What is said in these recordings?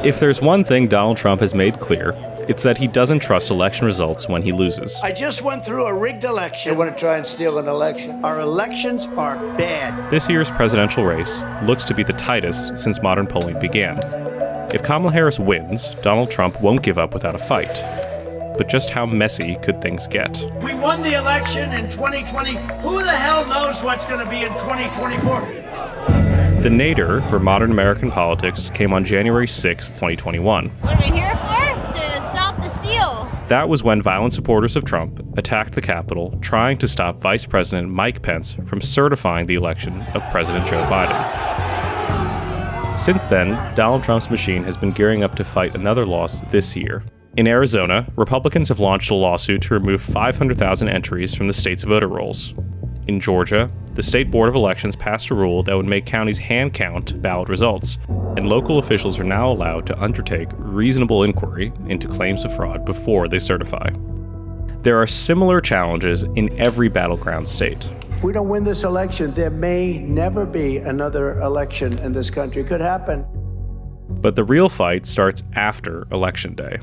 If there's one thing Donald Trump has made clear, it's that he doesn't trust election results when he loses. I just went through a rigged election. They want to try and steal an election. Our elections are bad. This year's presidential race looks to be the tightest since modern polling began. If Kamala Harris wins, Donald Trump won't give up without a fight. But just how messy could things get? We won the election in 2020. Who the hell knows what's going to be in 2024? The nadir for modern American politics came on January 6, 2021. What are we here for? To stop the steal. That was when violent supporters of Trump attacked the Capitol, trying to stop Vice President Mike Pence from certifying the election of President Joe Biden. Since then, Donald Trump's machine has been gearing up to fight another loss this year. In Arizona, Republicans have launched a lawsuit to remove 500,000 entries from the state's voter rolls. In Georgia, the State Board of Elections passed a rule that would make counties hand count ballot results, and local officials are now allowed to undertake reasonable inquiry into claims of fraud before they certify. There are similar challenges in every battleground state. If we don't win this election, there may never be another election in this country. It could happen. But the real fight starts after Election Day.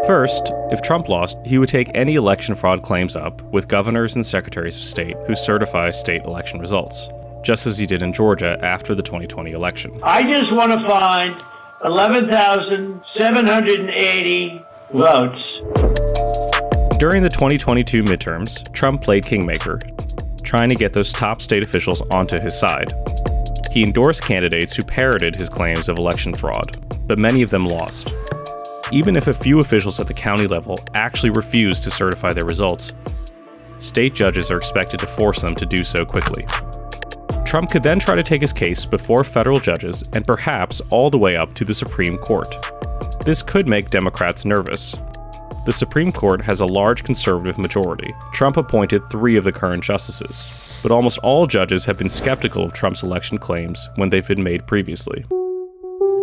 First, if Trump lost, he would take any election fraud claims up with governors and secretaries of state who certify state election results, just as he did in Georgia after the 2020 election. I just want to find 11,780 votes. During the 2022 midterms, Trump played kingmaker, trying to get those top state officials onto his side. He endorsed candidates who parroted his claims of election fraud, but many of them lost. Even if a few officials at the county level actually refuse to certify their results, state judges are expected to force them to do so quickly. Trump could then try to take his case before federal judges and perhaps all the way up to the Supreme Court. This could make Democrats nervous. The Supreme Court has a large conservative majority. Trump appointed 3 of the current justices, but almost all judges have been skeptical of Trump's election claims when they've been made previously.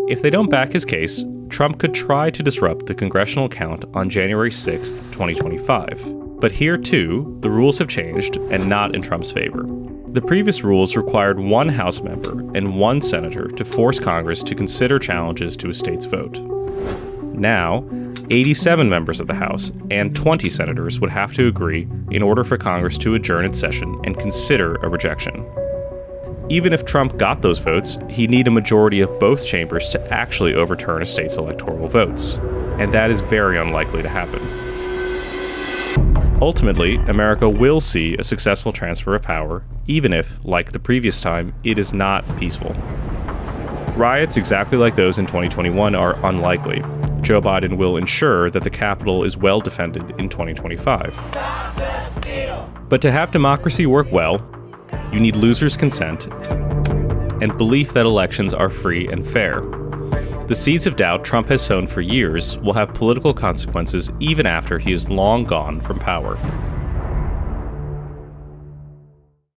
If they don't back his case, Trump could try to disrupt the congressional count on January 6, 2025. But here, too, the rules have changed, and not in Trump's favor. The previous rules required 1 House member and 1 senator to force Congress to consider challenges to a state's vote. Now, 87 members of the House and 20 senators would have to agree in order for Congress to adjourn its session and consider a rejection. Even if Trump got those votes, he'd need a majority of both chambers to actually overturn a state's electoral votes, and that is very unlikely to happen. Ultimately, America will see a successful transfer of power, even if, like the previous time, it is not peaceful. Riots exactly like those in 2021 are unlikely. Joe Biden will ensure that the Capitol is well defended in 2025. But to have democracy work well, you need losers' consent and belief that elections are free and fair. The seeds of doubt Trump has sown for years will have political consequences even after he is long gone from power.